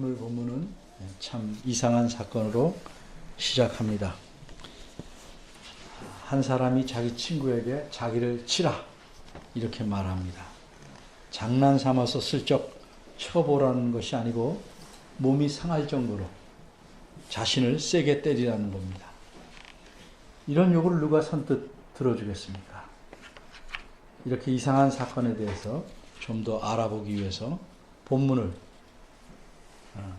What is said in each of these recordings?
오늘 본문은 참 이상한 사건으로 시작합니다. 한 사람이 자기 친구에게 자기를 치라 이렇게 말합니다. 장난 삼아서 슬쩍 쳐보라는 것이 아니고 몸이 상할 정도로 자신을 세게 때리라는 겁니다. 이런 요구를 누가 선뜻 들어주겠습니까? 이렇게 이상한 사건에 대해서 좀 더 알아보기 위해서 본문을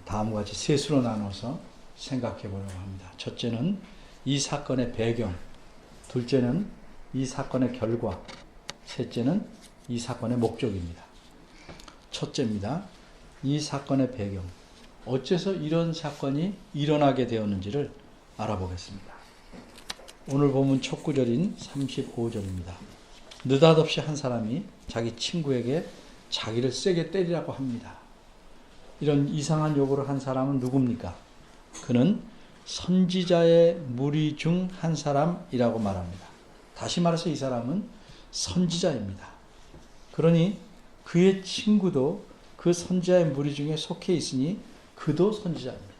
다음과 같이 셋으로 나눠서 생각해 보려고 합니다. 첫째는 이 사건의 배경, 둘째는 이 사건의 결과, 셋째는 이 사건의 목적입니다. 첫째입니다. 이 사건의 배경, 어째서 이런 사건이 일어나게 되었는지를 알아보겠습니다. 오늘 본문 첫 구절인 35절입니다. 느닷없이 한 사람이 자기 친구에게 자기를 세게 때리라고 합니다. 이런 이상한 요구를 한 사람은 누굽니까? 그는 선지자의 무리 중 한 사람이라고 말합니다. 다시 말해서 이 사람은 선지자입니다. 그러니 그의 친구도 그 선지자의 무리 중에 속해 있으니 그도 선지자입니다.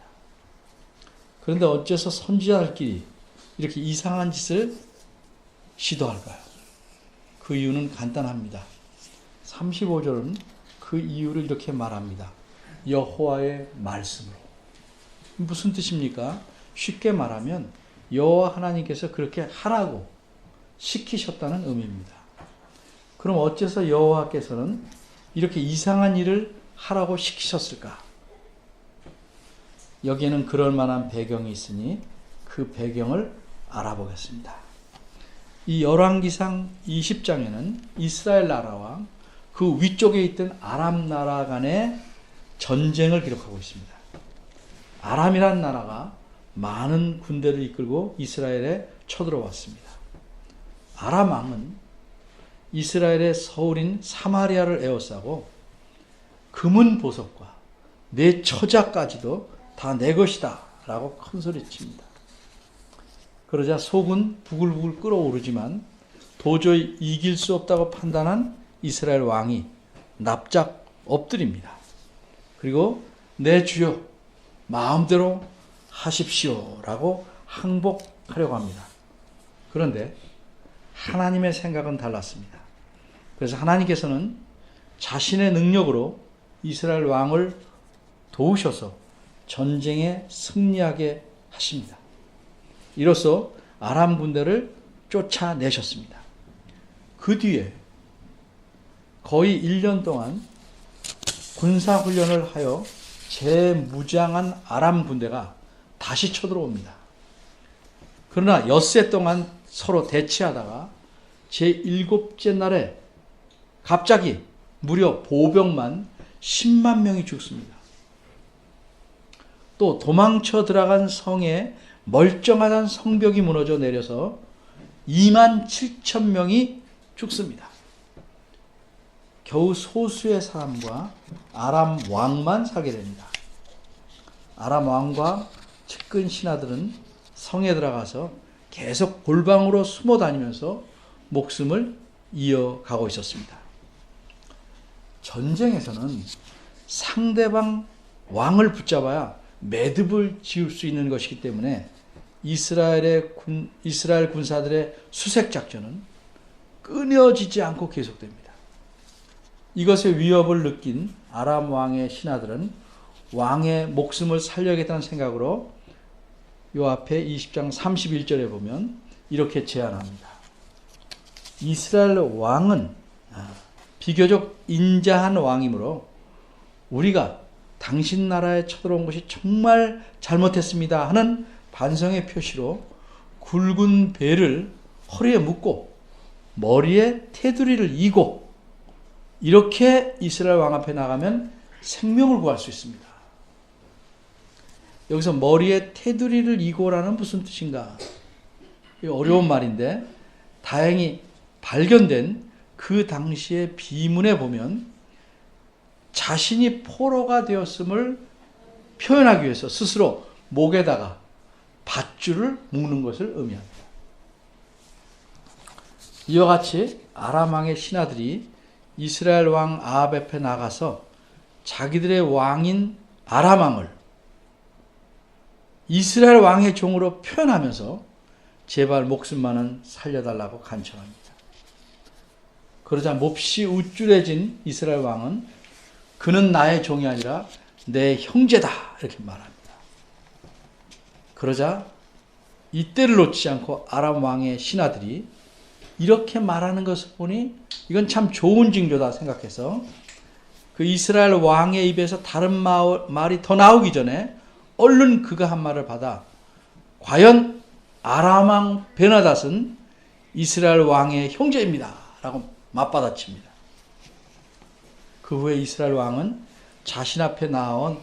그런데 어째서 선지자들끼리 이렇게 이상한 짓을 시도할까요? 그 이유는 간단합니다. 35절은 그 이유를 이렇게 말합니다. 여호와의 말씀으로. 무슨 뜻입니까? 쉽게 말하면 여호와 하나님께서 그렇게 하라고 시키셨다는 의미입니다. 그럼 어째서 여호와께서는 이렇게 이상한 일을 하라고 시키셨을까? 여기에는 그럴 만한 배경이 있으니 그 배경을 알아보겠습니다. 이 열왕기상 20장에는 이스라엘 나라와 그 위쪽에 있던 아람 나라 간의 전쟁을 기록하고 있습니다. 아람이란 나라가 많은 군대를 이끌고 이스라엘에 쳐들어왔습니다. 아람 왕은 이스라엘의 서울인 사마리아를 에워싸고 금은 보석과 내 처자까지도 다 내 것이다 라고 큰소리칩니다. 그러자 속은 부글부글 끓어오르지만 도저히 이길 수 없다고 판단한 이스라엘 왕이 납작 엎드립니다. 그리고 내 주여 마음대로 하십시오 라고 항복하려고 합니다. 그런데 하나님의 생각은 달랐습니다. 그래서 하나님께서는 자신의 능력으로 이스라엘 왕을 도우셔서 전쟁에 승리하게 하십니다. 이로써 아람 군대를 쫓아내셨습니다. 그 뒤에 거의 1년 동안 군사훈련을 하여 재무장한 아람 군대가 다시 쳐들어옵니다. 그러나 엿새 동안 서로 대치하다가 제7째 날에 갑자기 무려 보병만 10만 명이 죽습니다. 또 도망쳐 들어간 성에 멀쩡한 성벽이 무너져 내려서 2만 7천 명이 죽습니다. 겨우 소수의 사람과 아람 왕만 살게 됩니다. 아람 왕과 측근 신하들은 성에 들어가서 계속 골방으로 숨어 다니면서 목숨을 이어가고 있었습니다. 전쟁에서는 상대방 왕을 붙잡아야 매듭을 지을 수 있는 것이기 때문에 이스라엘 군사들의 수색 작전은 끊어지지 않고 계속됩니다. 이것의 위협을 느낀 아람 왕의 신하들은 왕의 목숨을 살려야겠다는 생각으로 요 앞에 20장 31절에 보면 이렇게 제안합니다. 이스라엘 왕은 비교적 인자한 왕이므로 우리가 당신 나라에 쳐들어온 것이 정말 잘못했습니다 하는 반성의 표시로 굵은 배를 허리에 묶고 머리에 테두리를 이고 이렇게 이스라엘 왕 앞에 나가면 생명을 구할 수 있습니다. 여기서 머리에 테두리를 이고라는 무슨 뜻인가? 어려운 말인데 다행히 발견된 그 당시의 비문에 보면 자신이 포로가 되었음을 표현하기 위해서 스스로 목에다가 밧줄을 묶는 것을 의미합니다. 이와 같이 아람 왕의 신하들이 이스라엘 왕 아합 앞에 나가서 자기들의 왕인 아람 왕을 이스라엘 왕의 종으로 표현하면서 제발 목숨만은 살려달라고 간청합니다. 그러자 몹시 우쭐해진 이스라엘 왕은 그는 나의 종이 아니라 내 형제다 이렇게 말합니다. 그러자 이때를 놓치지 않고 아람 왕의 신하들이 이렇게 말하는 것을 보니 이건 참 좋은 징조다 생각해서 그 이스라엘 왕의 입에서 다른 말이 더 나오기 전에 얼른 그가 한 말을 받아 과연 아람 왕 베나닷은 이스라엘 왕의 형제입니다 라고 맞받아칩니다. 그 후에 이스라엘 왕은 자신 앞에 나온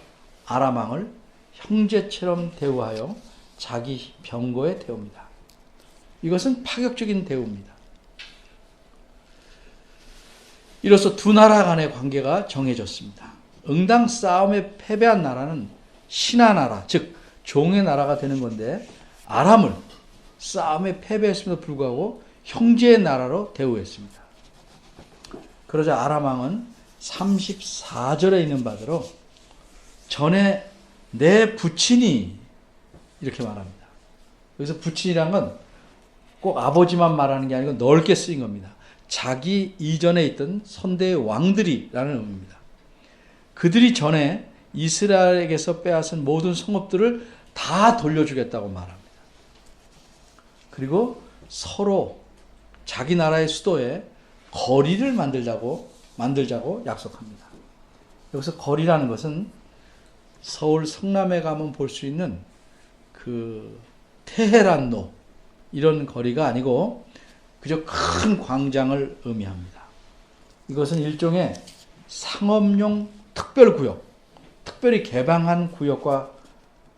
아람 왕을 형제처럼 대우하여 자기 병거에 태웁니다. 이것은 파격적인 대우입니다. 이로써 두 나라 간의 관계가 정해졌습니다. 응당 싸움에 패배한 나라는 신하 나라, 즉 종의 나라가 되는 건데 아람을 싸움에 패배했음에도 불구하고 형제의 나라로 대우했습니다. 그러자 아람 왕은 34절에 있는 바대로 전에 내 부친이 이렇게 말합니다. 여기서 부친이란 건 꼭 아버지만 말하는 게 아니고 넓게 쓰인 겁니다. 자기 이전에 있던 선대의 왕들이라는 의미입니다. 그들이 전에 이스라엘에게서 빼앗은 모든 성읍들을 다 돌려주겠다고 말합니다. 그리고 서로 자기 나라의 수도에 거리를 만들자고 약속합니다. 여기서 거리라는 것은 서울 성남에 가면 볼 수 있는 그 테헤란로 이런 거리가 아니고 그저 큰 광장을 의미합니다. 이것은 일종의 상업용 특별구역, 특별히 개방한 구역과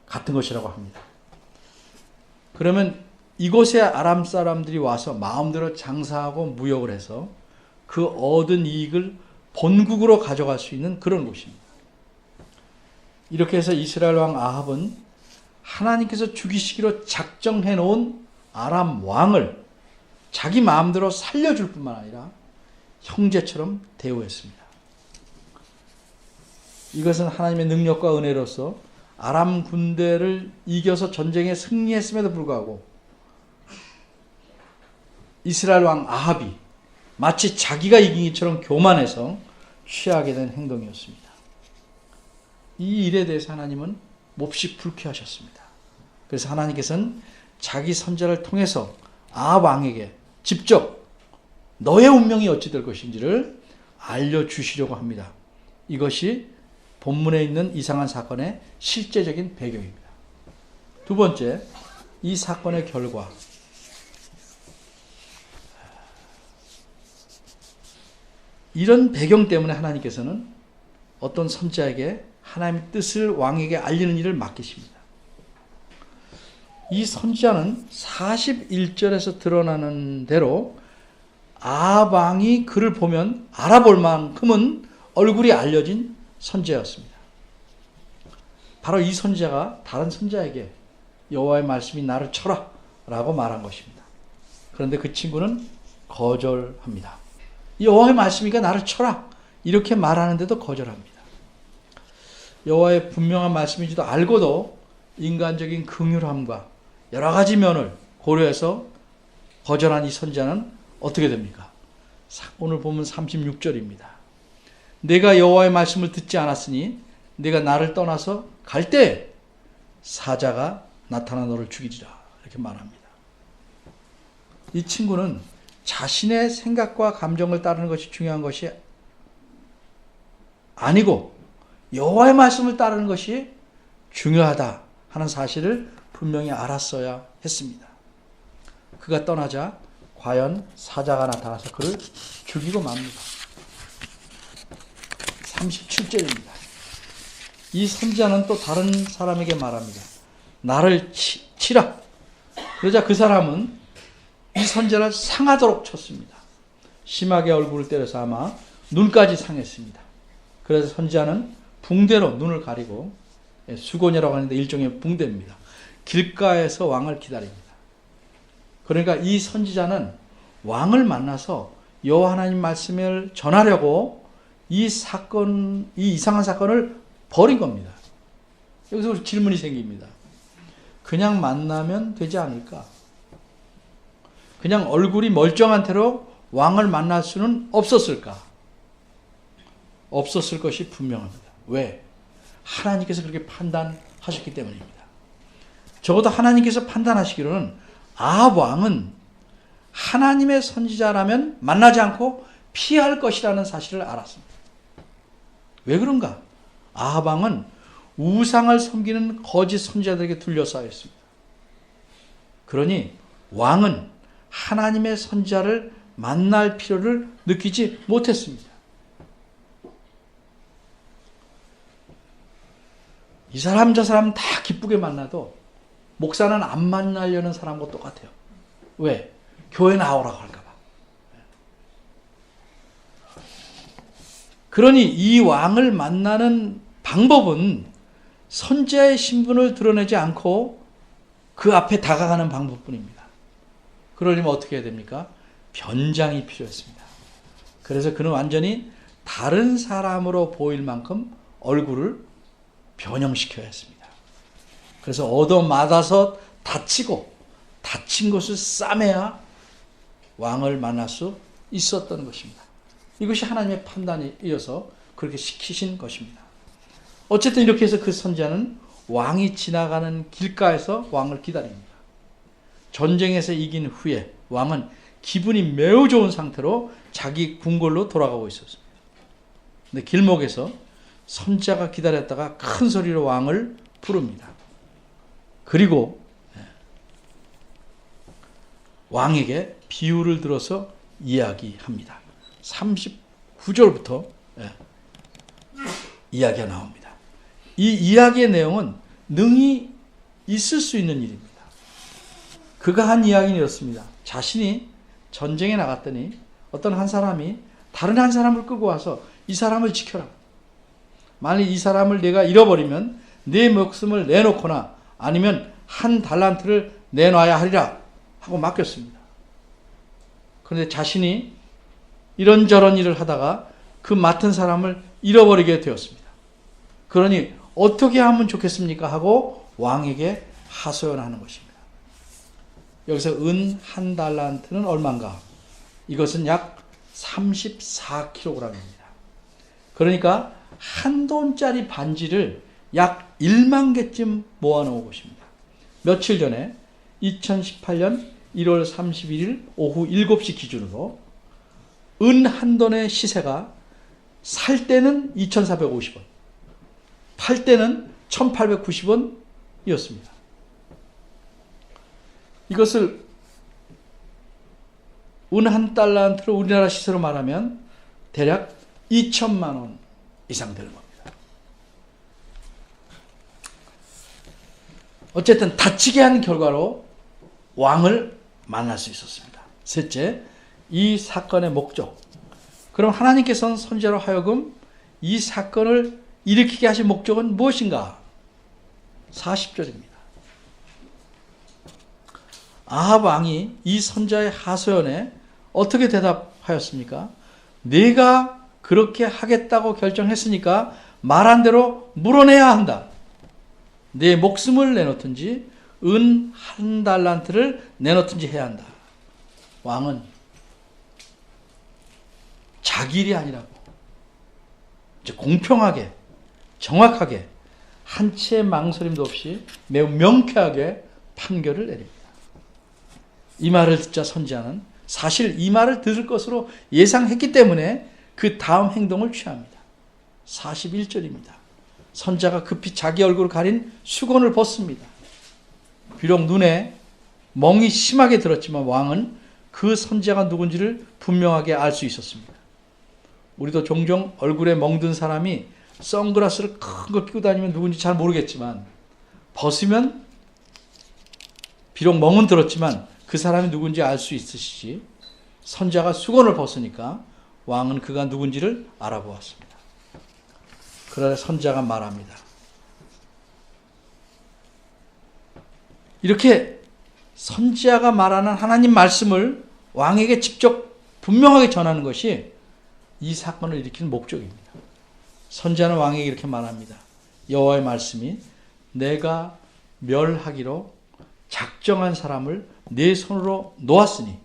같은 것이라고 합니다. 그러면 이곳에 아람 사람들이 와서 마음대로 장사하고 무역을 해서 그 얻은 이익을 본국으로 가져갈 수 있는 그런 곳입니다. 이렇게 해서 이스라엘 왕 아합은 하나님께서 죽이시기로 작정해 놓은 아람 왕을 자기 마음대로 살려줄 뿐만 아니라 형제처럼 대우했습니다. 이것은 하나님의 능력과 은혜로서 아람 군대를 이겨서 전쟁에 승리했음에도 불구하고 이스라엘 왕 아합이 마치 자기가 이긴 것처럼 교만해서 취하게 된 행동이었습니다. 이 일에 대해서 하나님은 몹시 불쾌하셨습니다. 그래서 하나님께서는 자기 선자를 통해서 아합 왕에게 직접 너의 운명이 어찌 될 것인지를 알려주시려고 합니다. 이것이 본문에 있는 이상한 사건의 실제적인 배경입니다. 두 번째, 이 사건의 결과. 이런 배경 때문에 하나님께서는 어떤 선지자에게 하나님의 뜻을 왕에게 알리는 일을 맡기십니다. 이 선지자는 41절에서 드러나는 대로 아합 왕이 그를 보면 알아볼 만큼은 얼굴이 알려진 선지자였습니다. 바로 이 선지자가 다른 선지자에게 여호와의 말씀이 나를 쳐라 라고 말한 것입니다. 그런데 그 친구는 거절합니다. 여호와의 말씀이니까 나를 쳐라 이렇게 말하는데도 거절합니다. 여호와의 분명한 말씀인지도 알고도 인간적인 긍휼함과 여러 가지 면을 고려해서 거절한 이 선지자는 어떻게 됩니까? 오늘 보면 36절입니다. 내가 여호와의 말씀을 듣지 않았으니 내가 나를 떠나서 갈 때 사자가 나타나 너를 죽이리라 이렇게 말합니다. 이 친구는 자신의 생각과 감정을 따르는 것이 중요한 것이 아니고 여호와의 말씀을 따르는 것이 중요하다 하는 사실을 분명히 알았어야 했습니다. 그가 떠나자 과연 사자가 나타나서 그를 죽이고 맙니다. 37절입니다. 이 선지자는 또 다른 사람에게 말합니다. 나를 치라. 그러자 그 사람은 이 선지자를 상하도록 쳤습니다. 심하게 얼굴을 때려서 아마 눈까지 상했습니다. 그래서 선지자는 붕대로 눈을 가리고, 수고녀라고 하는데 일종의 붕대입니다. 길가에서 왕을 기다립니다. 그러니까 이 선지자는 왕을 만나서 여호와 하나님 말씀을 전하려고 이 이상한 사건을 벌인 겁니다. 여기서 질문이 생깁니다. 그냥 만나면 되지 않을까? 그냥 얼굴이 멀쩡한 태로 왕을 만날 수는 없었을까? 없었을 것이 분명합니다. 왜? 하나님께서 그렇게 판단하셨기 때문입니다. 적어도 하나님께서 판단하시기로는 아합 왕은 하나님의 선지자라면 만나지 않고 피할 것이라는 사실을 알았습니다. 왜 그런가? 아합 왕은 우상을 섬기는 거짓 선지자들에게 둘러싸여 있습니다. 그러니 왕은 하나님의 선지자를 만날 필요를 느끼지 못했습니다. 이 사람 저 사람 다 기쁘게 만나도 목사는 안 만나려는 사람과 똑같아요. 왜? 교회 나오라고 할까 봐. 그러니 이 왕을 만나는 방법은 선지자의 신분을 드러내지 않고 그 앞에 다가가는 방법뿐입니다. 그러려면 어떻게 해야 됩니까? 변장이 필요했습니다. 그래서 그는 완전히 다른 사람으로 보일 만큼 얼굴을 변형시켜야 했습니다. 그래서 얻어맞아서 다친 것을 싸매야 왕을 만날 수 있었던 것입니다. 이것이 하나님의 판단이어서 그렇게 시키신 것입니다. 어쨌든 이렇게 해서 그 선지자는 왕이 지나가는 길가에서 왕을 기다립니다. 전쟁에서 이긴 후에 왕은 기분이 매우 좋은 상태로 자기 궁궐로 돌아가고 있었습니다. 근데 길목에서 선지자가 기다렸다가 큰 소리로 왕을 부릅니다. 그리고 왕에게 비유를 들어서 이야기합니다. 39절부터 이야기가 나옵니다. 이 이야기의 내용은 능히 있을 수 있는 일입니다. 그가 한 이야기는 이렇습니다. 자신이 전쟁에 나갔더니 어떤 한 사람이 다른 한 사람을 끌고 와서 이 사람을 지켜라. 만일 이 사람을 내가 잃어버리면 내 목숨을 내놓거나 아니면 한 달란트를 내놔야 하리라 하고 맡겼습니다. 그런데 자신이 이런저런 일을 하다가 그 맡은 사람을 잃어버리게 되었습니다. 그러니 어떻게 하면 좋겠습니까? 하고 왕에게 하소연하는 것입니다. 여기서 은 한 달란트는 얼마인가? 이것은 약 34kg입니다. 그러니까 한 돈짜리 반지를 약 1만 개쯤 모아놓은 것입니다. 며칠 전에 2018년 1월 31일 오후 7시 기준으로 은 한 돈의 시세가 살 때는 2,450원, 팔 때는 1,890원이었습니다. 이것을 은 한 달란트로 우리나라 시세로 말하면 대략 2천만 원 이상 되는 겁니다. 어쨌든 다치게 한 결과로 왕을 만날 수 있었습니다. 셋째, 이 사건의 목적. 그럼 하나님께서는 선지자로 하여금 이 사건을 일으키게 하신 목적은 무엇인가? 40절입니다. 아합 왕이 이 선지자의 하소연에 어떻게 대답하였습니까? 내가 그렇게 하겠다고 결정했으니까 말한 대로 물어내야 한다. 내 목숨을 내놓든지 은 한 달란트를 내놓든지 해야 한다. 왕은 자기 일이 아니라고 이제 공평하게 정확하게 한 치의 망설임도 없이 매우 명쾌하게 판결을 내립니다. 이 말을 듣자 선지자는 사실 이 말을 들을 것으로 예상했기 때문에 그 다음 행동을 취합니다. 41절입니다. 선지자가 급히 자기 얼굴을 가린 수건을 벗습니다. 비록 눈에 멍이 심하게 들었지만 왕은 그 선지자가 누군지를 분명하게 알 수 있었습니다. 우리도 종종 얼굴에 멍든 사람이 선글라스를 큰 거 끼고 다니면 누군지 잘 모르겠지만 벗으면 비록 멍은 들었지만 그 사람이 누군지 알 수 있으시지 선지자가 수건을 벗으니까 왕은 그가 누군지를 알아보았습니다. 그러자 선지자가 말합니다. 이렇게 선지자가 말하는 하나님 말씀을 왕에게 직접 분명하게 전하는 것이 이 사건을 일으키는 목적입니다. 선지자는 왕에게 이렇게 말합니다. 여호와의 말씀이 내가 멸하기로 작정한 사람을 내 손으로 놓았으니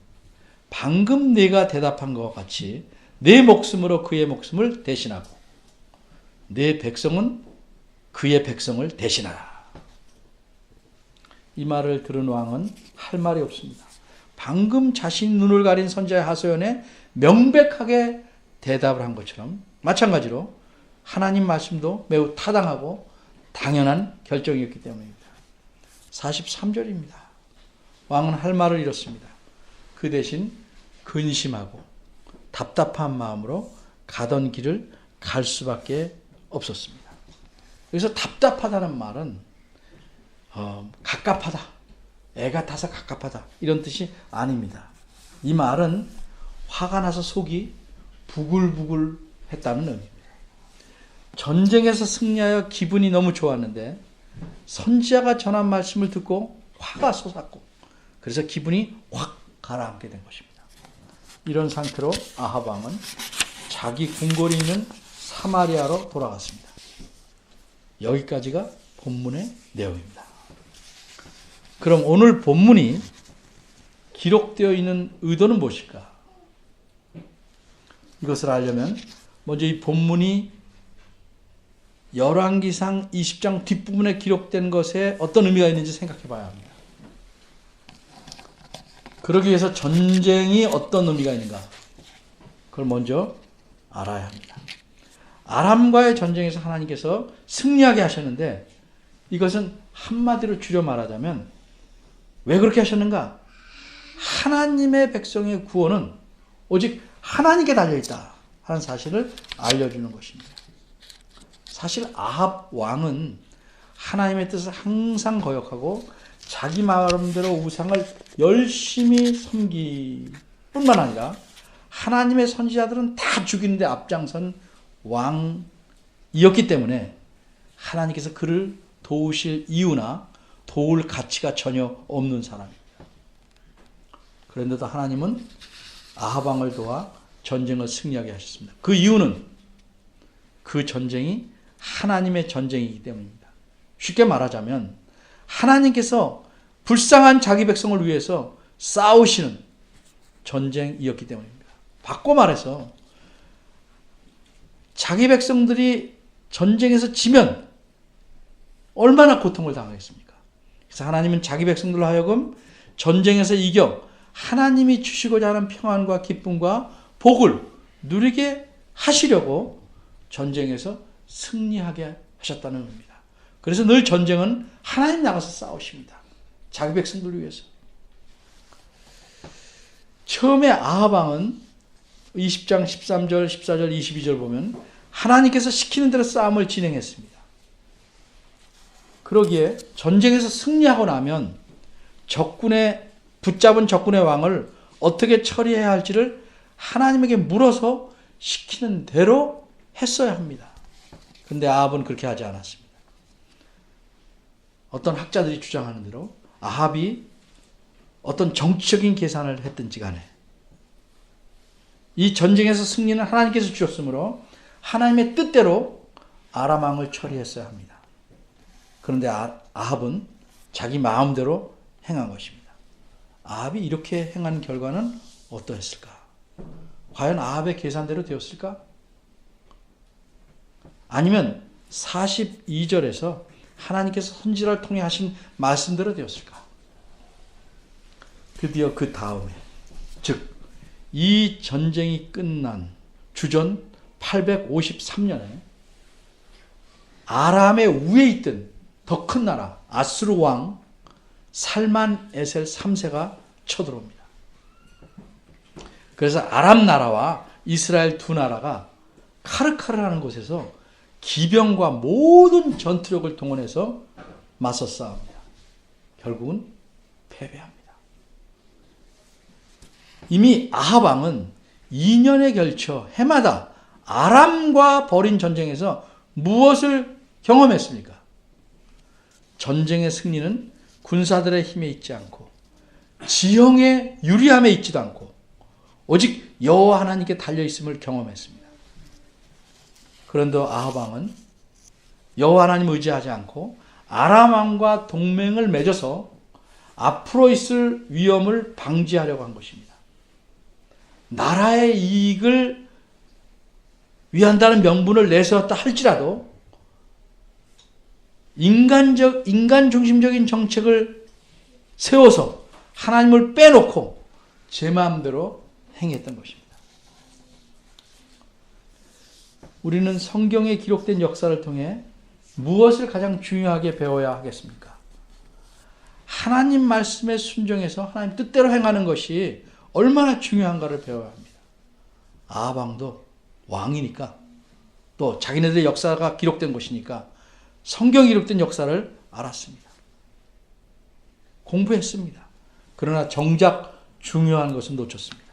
방금 네가 대답한 것과 같이 내 목숨으로 그의 목숨을 대신하고 내 백성은 그의 백성을 대신하라. 이 말을 들은 왕은 할 말이 없습니다. 방금 자신 눈을 가린 선지자 하소연에 명백하게 대답을 한 것처럼 마찬가지로 하나님 말씀도 매우 타당하고 당연한 결정이었기 때문입니다. 43절입니다. 왕은 할 말을 잃었습니다. 그 대신 근심하고 답답한 마음으로 가던 길을 갈 수밖에 없었습니다. 여기서 답답하다는 말은 갑갑하다, 애가 타서 갑갑하다 이런 뜻이 아닙니다. 이 말은 화가 나서 속이 부글부글 했다는 의미입니다. 전쟁에서 승리하여 기분이 너무 좋았는데 선지자가 전한 말씀을 듣고 화가 솟았고 그래서 기분이 확 가라앉게 된 것입니다. 이런 상태로 아합 왕은 자기 궁궐이 있는 사마리아로 돌아갔습니다. 여기까지가 본문의 내용입니다. 그럼 오늘 본문이 기록되어 있는 의도는 무엇일까? 이것을 알려면 먼저 이 본문이 열왕기상 20장 뒷부분에 기록된 것에 어떤 의미가 있는지 생각해 봐야 합니다. 그러기 위해서 전쟁이 어떤 의미가 있는가? 그걸 먼저 알아야 합니다. 아람과의 전쟁에서 하나님께서 승리하게 하셨는데 이것은 한마디로 줄여 말하자면 왜 그렇게 하셨는가? 하나님의 백성의 구원은 오직 하나님께 달려있다 하는 사실을 알려주는 것입니다. 사실 아합 왕은 하나님의 뜻을 항상 거역하고 자기 마음대로 우상을 열심히 섬길 뿐만 아니라 하나님의 선지자들은 다 죽이는데 앞장선 왕이었기 때문에 하나님께서 그를 도우실 이유나 도울 가치가 전혀 없는 사람입니다. 그런데도 하나님은 아합 왕을 도와 전쟁을 승리하게 하셨습니다. 그 이유는 그 전쟁이 하나님의 전쟁이기 때문입니다. 쉽게 말하자면 하나님께서 불쌍한 자기 백성을 위해서 싸우시는 전쟁이었기 때문입니다. 바꿔 말해서 자기 백성들이 전쟁에서 지면 얼마나 고통을 당하겠습니까? 그래서 하나님은 자기 백성들로 하여금 전쟁에서 이겨 하나님이 주시고자 하는 평안과 기쁨과 복을 누리게 하시려고 전쟁에서 승리하게 하셨다는 의미입니다. 그래서 늘 전쟁은 하나님 나가서 싸우십니다. 자기 백성들을 위해서. 처음에 아합 왕은 20장 13절, 14절, 22절 보면 하나님께서 시키는 대로 싸움을 진행했습니다. 그러기에 전쟁에서 승리하고 나면 붙잡은 적군의 왕을 어떻게 처리해야 할지를 하나님에게 물어서 시키는 대로 했어야 합니다. 그런데 아합은 그렇게 하지 않았습니다. 어떤 학자들이 주장하는 대로 아합이 어떤 정치적인 계산을 했든지 간에 이 전쟁에서 승리는 하나님께서 주셨으므로 하나님의 뜻대로 아람 왕을 처리했어야 합니다. 그런데 아합은 자기 마음대로 행한 것입니다. 아합이 이렇게 행한 결과는 어떠했을까? 과연 아합의 계산대로 되었을까? 아니면 42절에서 하나님께서 선지자를 통해 하신 말씀대로 되었을까? 드디어 그 다음에, 즉 이 전쟁이 끝난 주전 853년에 아람의 위에 있던 더 큰 나라 아수르 왕 살만 에셀 3세가 쳐들어옵니다. 그래서 아람 나라와 이스라엘 두 나라가 카르카르라는 곳에서 기병과 모든 전투력을 동원해서 맞서 싸웁니다. 결국은 패배합니다. 이미 아합 왕은 2년에 걸쳐 해마다 아람과 벌인 전쟁에서 무엇을 경험했습니까? 전쟁의 승리는 군사들의 힘에 있지 않고 지형의 유리함에 있지도 않고 오직 여호와 하나님께 달려있음을 경험했습니다. 그런데 아합 왕은 여호와 하나님을 의지하지 않고 아람 왕과 동맹을 맺어서 앞으로 있을 위험을 방지하려고 한 것입니다. 나라의 이익을 위한다는 명분을 내세웠다 할지라도 인간 중심적인 정책을 세워서 하나님을 빼놓고 제 마음대로 행했던 것입니다. 우리는 성경에 기록된 역사를 통해 무엇을 가장 중요하게 배워야 하겠습니까? 하나님 말씀에 순종해서 하나님 뜻대로 행하는 것이 얼마나 중요한가를 배워야 합니다. 아합 왕도 왕이니까, 또 자기네들의 역사가 기록된 곳이니까 성경에 기록된 역사를 알았습니다. 공부했습니다. 그러나 정작 중요한 것은 놓쳤습니다.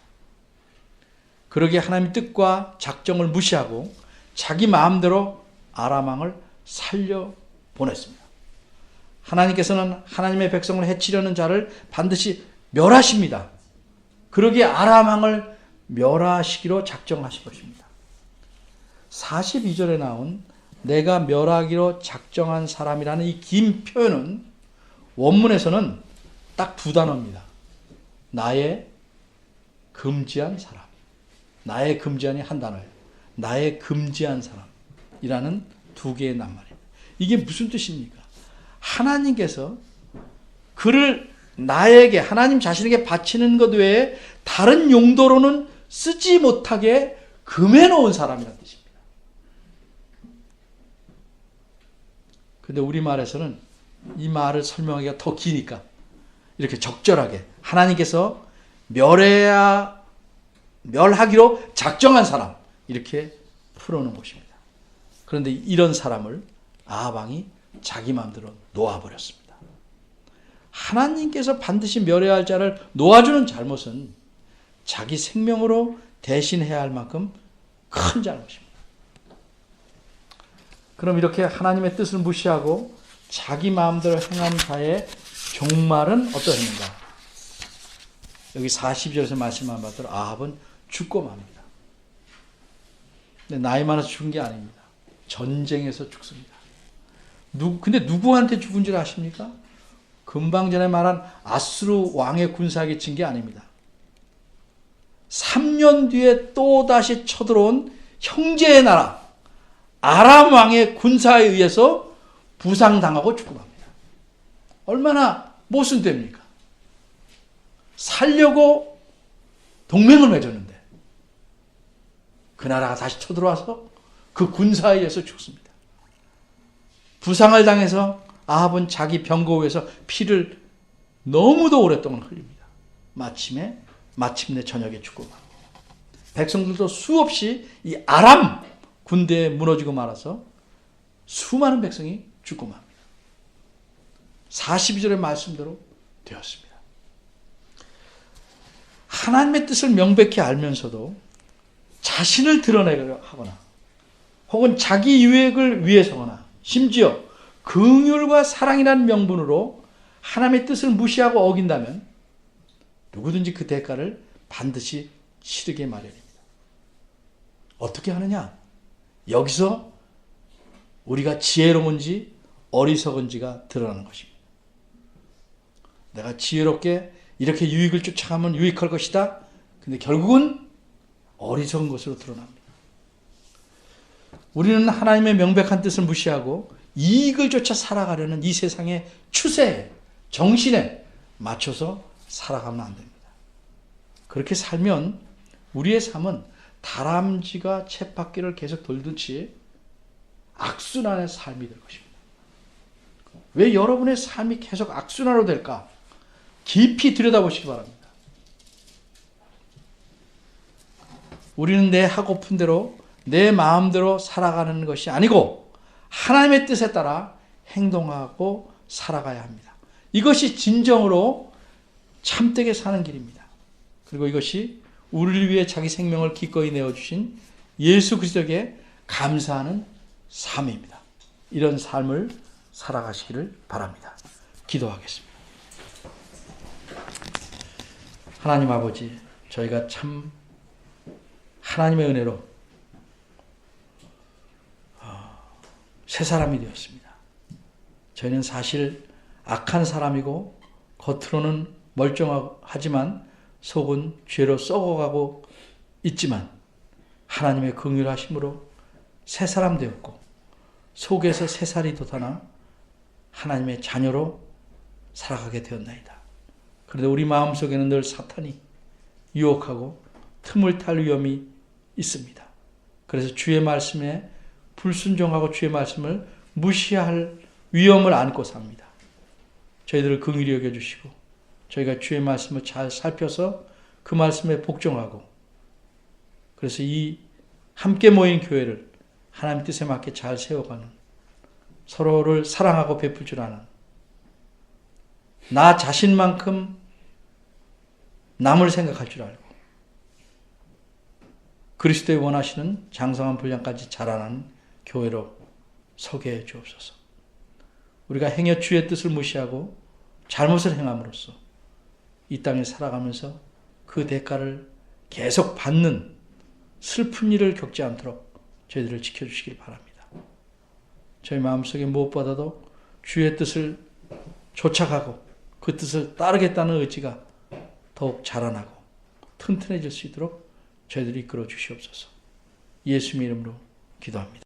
그러기에 하나님의 뜻과 작정을 무시하고 자기 마음대로 아람 왕을 살려보냈습니다. 하나님께서는 하나님의 백성을 해치려는 자를 반드시 멸하십니다. 그러기에 아람 왕을 멸하시기로 작정하신 것입니다. 42절에 나온 내가 멸하기로 작정한 사람이라는 이 긴 표현은 원문에서는 딱 두 단어입니다. 나의 금지한 사람. 나의 금지한이 한 단어예요. 나의 금지한 사람이라는 두 개의 낱말이에요. 이게 무슨 뜻입니까? 하나님께서 그를 나에게, 하나님 자신에게 바치는 것 외에 다른 용도로는 쓰지 못하게 금해놓은 사람이라는 뜻입니다. 근데 우리말에서는 이 말을 설명하기가 더 기니까 이렇게 적절하게 하나님께서 멸하기로 작정한 사람, 이렇게 풀어놓은 것입니다. 그런데 이런 사람을 아합 왕이 자기 마음대로 놓아버렸습니다. 하나님께서 반드시 멸해야 할 자를 놓아주는 잘못은 자기 생명으로 대신해야 할 만큼 큰 잘못입니다. 그럼 이렇게 하나님의 뜻을 무시하고 자기 마음대로 행한 자의 종말은 어떠했는가? 여기 42절에서 말씀만 받더라 아합은 죽고 맙니다. 근데 나이 많아서 죽은 게 아닙니다. 전쟁에서 죽습니다. 근데 누구한테 죽은 줄 아십니까? 금방 전에 말한 아수르 왕의 군사에게 친 게 아닙니다. 3년 뒤에 또다시 쳐들어온 형제의 나라 아람 왕의 군사에 의해서 부상당하고 죽고 맙니다. 얼마나 모순됩니까? 살려고 동맹을 맺었는데 그 나라가 다시 쳐들어와서 그 군사에 의해서 죽습니다. 부상을 당해서 아합은 자기 병거위에서 피를 너무도 오랫동안 흘립니다. 마침내 저녁에 죽고 맙니다. 백성들도 수없이 이 아람 군대에 무너지고 말아서 수많은 백성이 죽고 맙니다. 42절의 말씀대로 되었습니다. 하나님의 뜻을 명백히 알면서도 자신을 드러내려 하거나 혹은 자기 유익을 위해서거나 심지어 긍휼과 사랑이라는 명분으로 하나님의 뜻을 무시하고 어긴다면 누구든지 그 대가를 반드시 치르게 마련입니다. 어떻게 하느냐? 여기서 우리가 지혜로운지 어리석은지가 드러나는 것입니다. 내가 지혜롭게 이렇게 유익을 쫓아가면 유익할 것이다. 근데 결국은 어리석은 것으로 드러납니다. 우리는 하나님의 명백한 뜻을 무시하고 이익을 쫓아 살아가려는 이 세상의 추세에, 정신에 맞춰서 살아가면 안 됩니다. 그렇게 살면 우리의 삶은 다람쥐가 쳇바퀴를 계속 돌듯이 악순환의 삶이 될 것입니다. 왜 여러분의 삶이 계속 악순환으로 될까? 깊이 들여다보시기 바랍니다. 우리는 내 하고픈 대로 내 마음대로 살아가는 것이 아니고 하나님의 뜻에 따라 행동하고 살아가야 합니다. 이것이 진정으로 참되게 사는 길입니다. 그리고 이것이 우리를 위해 자기 생명을 기꺼이 내어주신 예수 그리스도에게 감사하는 삶입니다. 이런 삶을 살아가시기를 바랍니다. 기도하겠습니다. 하나님 아버지, 저희가 참 하나님의 은혜로 새 사람이 되었습니다. 저희는 사실 악한 사람이고 겉으로는 멀쩡하지만 속은 죄로 썩어가고 있지만 하나님의 긍휼하심으로 새 사람 되었고 속에서 새 살이 돋아나 하나님의 자녀로 살아가게 되었나이다. 그런데 우리 마음속에는 늘 사탄이 유혹하고 틈을 탈 위험이 있습니다. 그래서 주의 말씀에 불순종하고 주의 말씀을 무시할 위험을 안고 삽니다. 저희들을 긍휼히 여겨주시고 저희가 주의 말씀을 잘 살펴서 그 말씀에 복종하고 그래서 이 함께 모인 교회를 하나님 뜻에 맞게 잘 세워가는 서로를 사랑하고 베풀 줄 아는 나 자신만큼 남을 생각할 줄 알고 그리스도의 원하시는 장성한 분량까지 자라나는 교회로 서게 해 주옵소서. 우리가 행여 주의 뜻을 무시하고 잘못을 행함으로써 이 땅에 살아가면서 그 대가를 계속 받는 슬픈 일을 겪지 않도록 저희들을 지켜주시길 바랍니다. 저희 마음속에 무엇보다도 주의 뜻을 쫓아가고 그 뜻을 따르겠다는 의지가 더욱 자라나고 튼튼해질 수 있도록 저희들이 이끌어 주시옵소서. 예수님 이름으로 기도합니다.